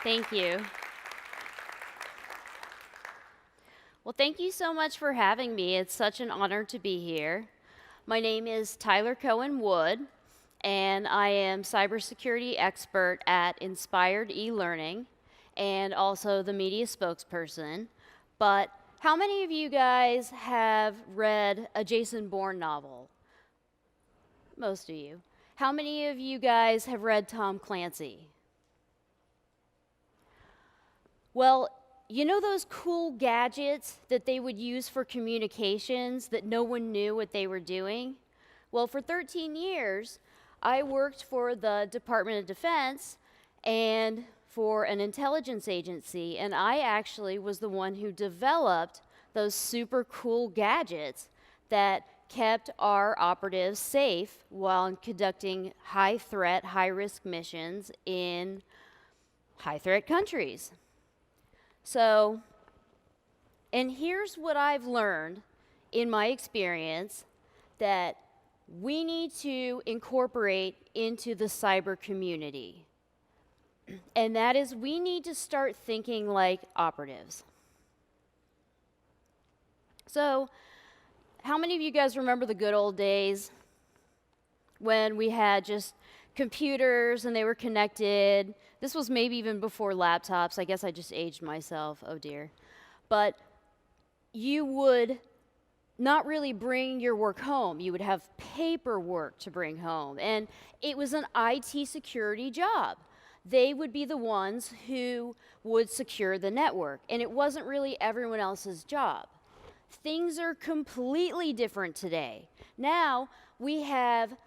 Thank you. Well, thank you so much for having me. It's such an honor to be here. My name is Tyler Cohen Wood, and I am cybersecurity expert at Inspired eLearning and also the media spokesperson. But how many of you guys have read a Jason Bourne novel? Most of you. How many of you guys have read Tom Clancy? Well, you know those cool gadgets that they would use for communications that no one knew what they were doing? Well, for 13 years, I worked for the Department of Defense and for an intelligence agency, and I actually was the one who developed those super cool gadgets that kept our operatives safe while conducting high threat, high risk missions in high threat countries. So, and here's what I've learned in my experience that we need to incorporate into the cyber community. And that is, we need to start thinking like operatives. So, how many of you guys remember the good old days when we had just computers and they were connected? This was maybe even before laptops. I guess I just aged myself. Oh dear. But you would not really bring your work home. You would have paperwork to bring home. And it was an IT security job. They would be the ones who would secure the network. And it wasn't really everyone else's job. Things are completely different today. Now we have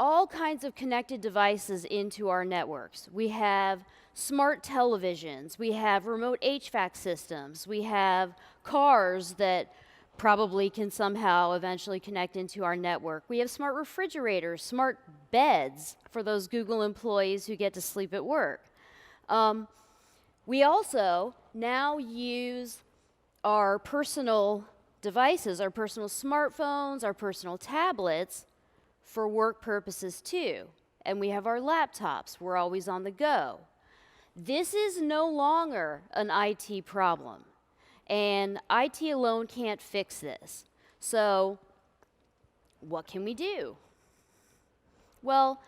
all kinds of connected devices into our networks. We have smart televisions, we have remote HVAC systems, we have cars that probably can somehow eventually connect into our network. We have smart refrigerators, smart beds for those Google employees who get to sleep at work. We also now use our personal devices, our personal smartphones, our personal tablets for work purposes too. And we have our laptops. We're always on the go. This is no longer an IT problem. And IT alone can't fix this. So what can we do? Well,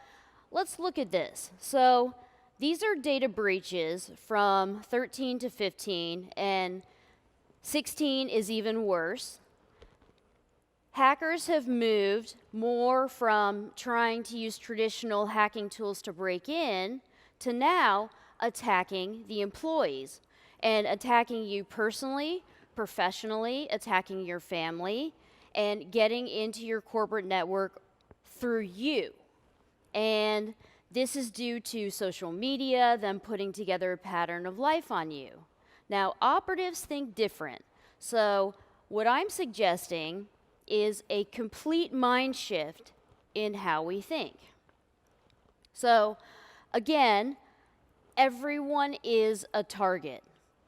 let's look at this. So these are data breaches from 13 to 15, and 16 is even worse. Hackers have moved more from trying to use traditional hacking tools to break in to now attacking the employees and attacking you personally, professionally, attacking your family, and getting into your corporate network through you. And this is due to social media, them putting together a pattern of life on you. Now, operatives think different. So what I'm suggesting is a complete mind shift in how we think. So again, everyone is a target.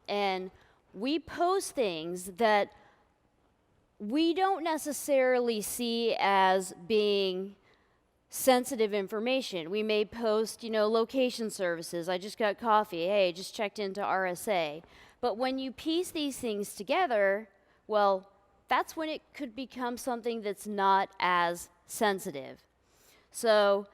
And we post things that we don't necessarily see as being sensitive information. We may post, location services. I just got coffee. Hey, just checked into RSA. But when you piece these things together, well, that's when it could become something that's not as sensitive. So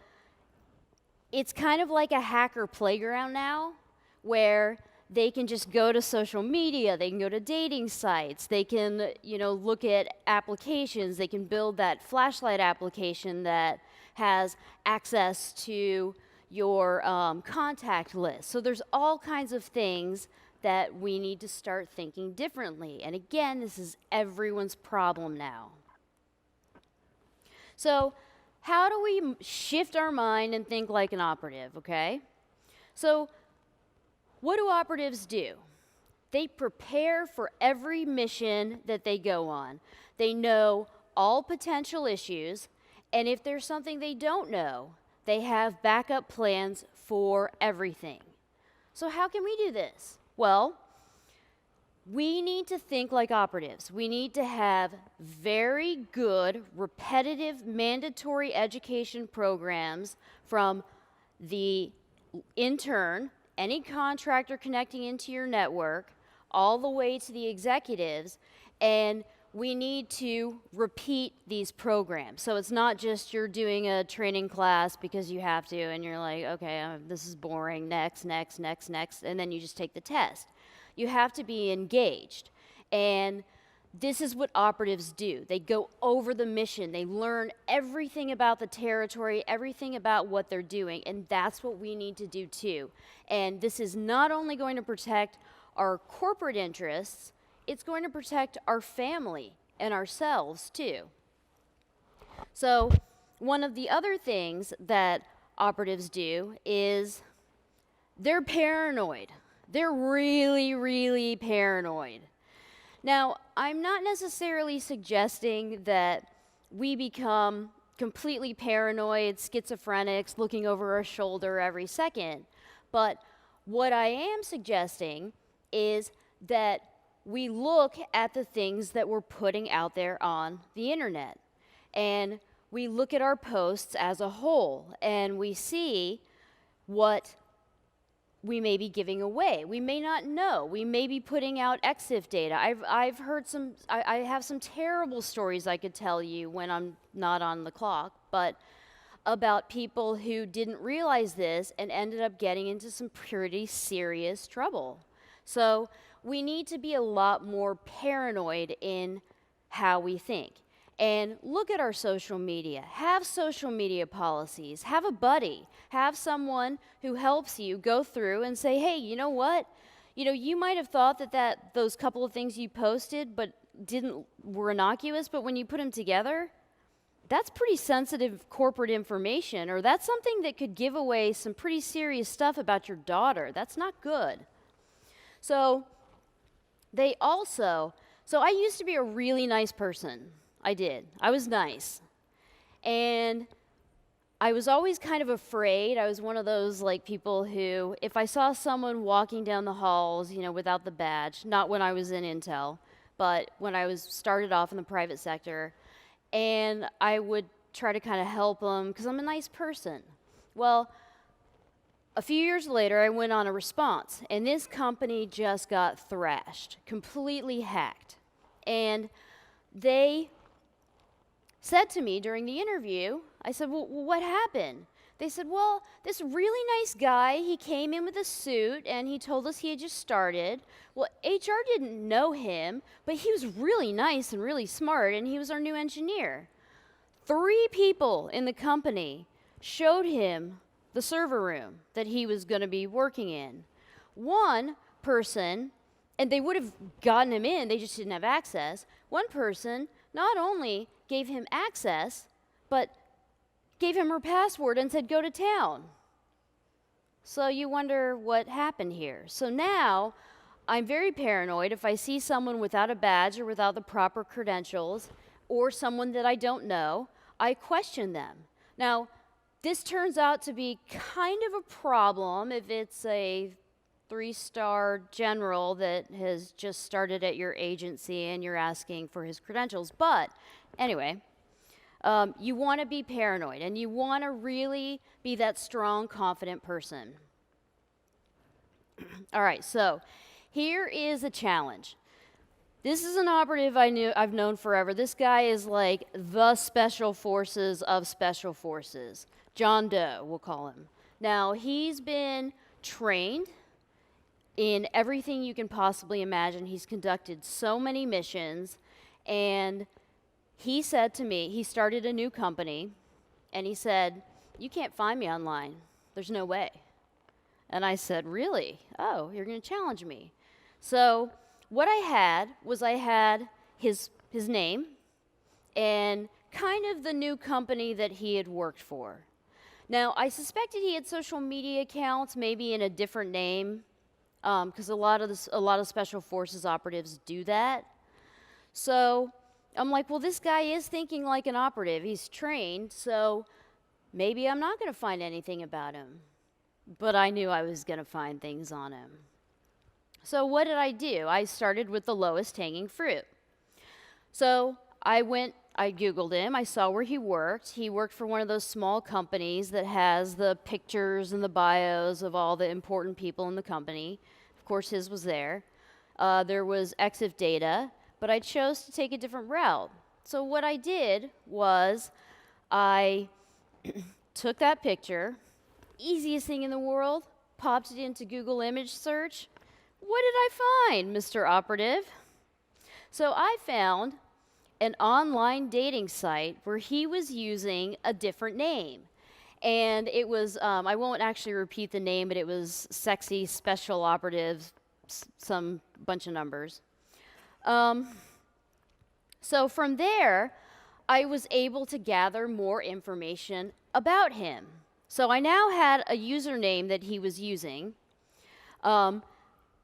it's kind of like a hacker playground now, where they can just go to social media, they can go to dating sites, they can, look at applications, they can build that flashlight application that has access to your contact list. So there's all kinds of things that we need to start thinking differently. And again, this is everyone's problem now. So how do we shift our mind and think like an operative, okay? So what do operatives do? They prepare for every mission that they go on. They know all potential issues, and if there's something they don't know, they have backup plans for everything. So how can we do this? Well, we need to think like operatives. We need to have very good, repetitive, mandatory education programs from the intern any contractor connecting into your network, all the way to the executives, and we need to repeat these programs. So it's not just you're doing a training class because you have to, and you're like, okay, this is boring, next, next, next, next, and then you just take the test. You have to be engaged. And this is what operatives do. They go over the mission. They learn everything about the territory, everything about what they're doing, and that's what we need to do too. And this is not only going to protect our corporate interests, it's going to protect our family and ourselves too. So one of the other things that operatives do is they're paranoid. They're really, really paranoid. Now, I'm not necessarily suggesting that we become completely paranoid, schizophrenics, looking over our shoulder every second. But what I am suggesting is that we look at the things that we're putting out there on the internet. And we look at our posts as a whole, and we see what we may be giving away. We may not know. We may be putting out EXIF data. I've heard I have some terrible stories I could tell you when I'm not on the clock, but about people who didn't realize this and ended up getting into some pretty serious trouble. So we need to be a lot more paranoid in how we think. And look at our social media. Have social media policies. Have a buddy. Have someone who helps you go through and say, hey, you know what? You might have thought that those couple of things you posted were innocuous, but when you put them together, that's pretty sensitive corporate information, or that's something that could give away some pretty serious stuff about your daughter. That's not good. So I used to be a really nice person. I did. I was nice. And I was always kind of afraid. I was one of those people who, if I saw someone walking down the halls, without the badge, not when I was in Intel, but when I was started off in the private sector, and I would try to kind of help them because I'm a nice person. Well, a few years later, I went on a response, and this company just got thrashed, completely hacked. And they said to me during the interview, I said, well, what happened? They said, well, this really nice guy, he came in with a suit, and he told us he had just started. Well, HR didn't know him, but he was really nice and really smart, and he was our new engineer. 3 people in the company showed him the server room that he was going to be working in. One person, and they would have gotten him in, they just didn't have access. One person not only gave him access, but gave him her password and said, go to town. So you wonder what happened here. So now I'm very paranoid. If I see someone without a badge or without the proper credentials, or someone that I don't know, I question them. Now, this turns out to be kind of a problem if it's a 3-star general that has just started at your agency and you're asking for his credentials. But anyway, you want to be paranoid, and you want to really be that strong, confident person. All right, so here is a challenge. This is an operative I've known forever. This guy is like the special forces of special forces. John Doe, we'll call him. Now, he's been trained in everything you can possibly imagine. He's conducted so many missions, and he said to me, he started a new company, and he said, you can't find me online. There's no way. And I said, really? Oh, you're going to challenge me. So what I had his name and kind of the new company that he had worked for. Now, I suspected he had social media accounts, maybe in a different name, because a lot of special forces operatives do that. So I'm like, well, this guy is thinking like an operative. He's trained, so maybe I'm not going to find anything about him. But I knew I was going to find things on him. So what did I do? I started with the lowest hanging fruit. So I went I Googled him. I saw where he worked. He worked for one of those small companies that has the pictures and the bios of all the important people in the company. Of course, his was there. There was EXIF data, but I chose to take a different route. So what I did was I took that picture, easiest thing in the world, popped it into Google image search. What did I find, Mr. Operative? So I found an online dating site where he was using a different name. And it was, I won't actually repeat the name, but it was Sexy Special Operative, some bunch of numbers. So from there, I was able to gather more information about him. So I now had a username that he was using.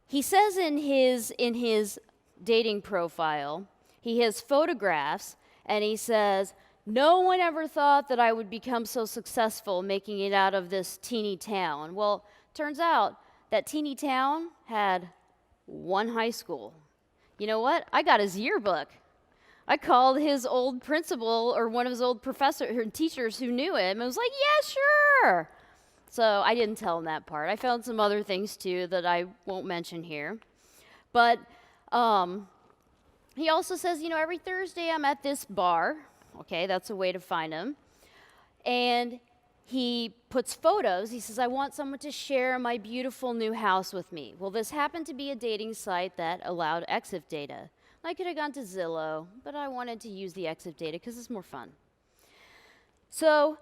He says in his dating profile, he has photographs, and he says, "No one ever thought that I would become so successful making it out of this teeny town." Well, turns out that teeny town had one high school. You know what? I got his yearbook. I called his old principal or one of his old teachers who knew him and was like, "Yeah, sure." So I didn't tell him that part. I found some other things too that I won't mention here. But he also says, every Thursday I'm at this bar. Okay, that's a way to find him. And he puts photos. He says, "I want someone to share my beautiful new house with me." Well, this happened to be a dating site that allowed EXIF data. I could have gone to Zillow, but I wanted to use the EXIF data because it's more fun. So,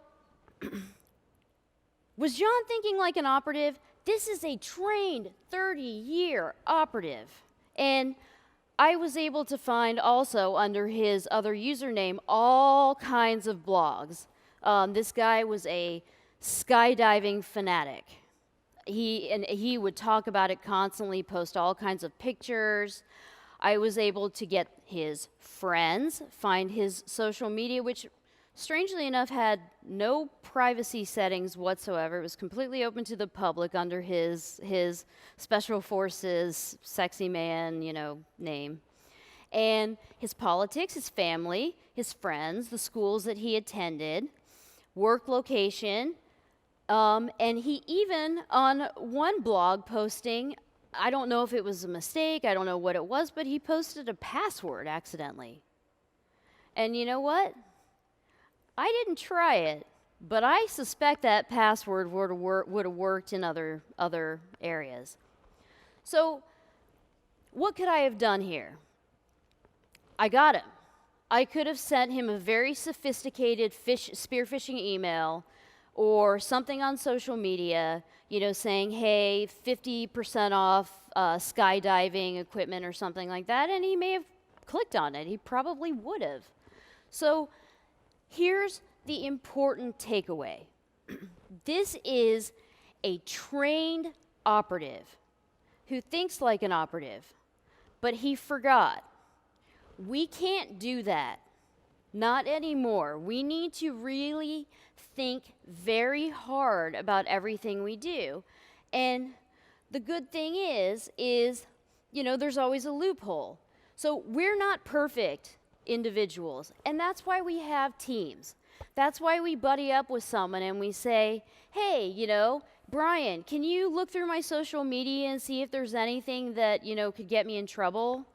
was John thinking like an operative? This is a trained 30-year operative. And I was able to find also under his other username all kinds of blogs. This guy was a skydiving fanatic. He would talk about it constantly, post all kinds of pictures. I was able to get his friends, find his social media, which strangely enough had no privacy settings whatsoever. It was completely open to the public under his Special Forces sexy man, name. And his politics, his family, his friends, the schools that he attended, work location, and he even on one blog posting, I don't know if it was a mistake, I don't know what it was, but he posted a password accidentally. And you know what? I didn't try it, but I suspect that password would have worked in other areas. So what could I have done here? I got him. I could have sent him a very sophisticated spearphishing email or something on social media, saying, "Hey, 50% off skydiving equipment," or something like that, and he may have clicked on it. He probably would have. So here's the important takeaway. This is a trained operative who thinks like an operative, but he forgot. We can't do that. Not anymore. We need to really think very hard about everything we do. And the good thing is, there's always a loophole. So we're not perfect individuals, and that's why we have teams. That's why we buddy up with someone and we say, "Hey, Brian, can you look through my social media and see if there's anything that, could get me in trouble?"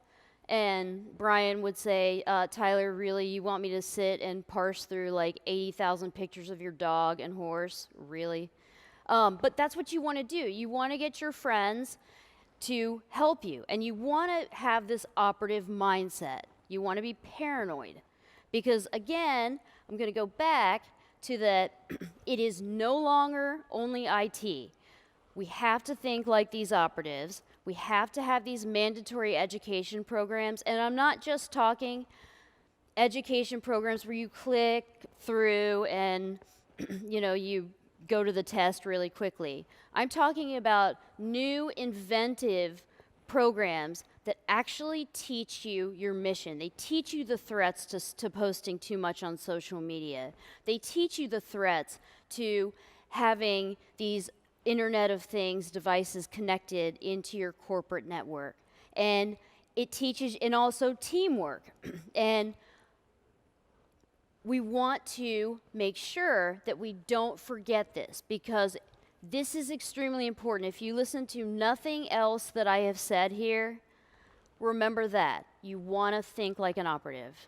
And Brian would say, "Tyler, really, you want me to sit and parse through like 80,000 pictures of your dog and horse? Really?" But that's what you want to do. You want to get your friends to help you, and you want to have this operative mindset. You want to be paranoid. Because again, I'm going to go back to that it is no longer only IT. We have to think like these operatives. We have to have these mandatory education programs. And I'm not just talking education programs where you click through and you go to the test really quickly. I'm talking about new inventive programs that actually teach you your mission. They teach you the threats to posting too much on social media. They teach you the threats to having these Internet of Things devices connected into your corporate network. And it teaches, and also teamwork. And we want to make sure that we don't forget this, because this is extremely important. If you listen to nothing else that I have said here, remember that. You want to think like an operative.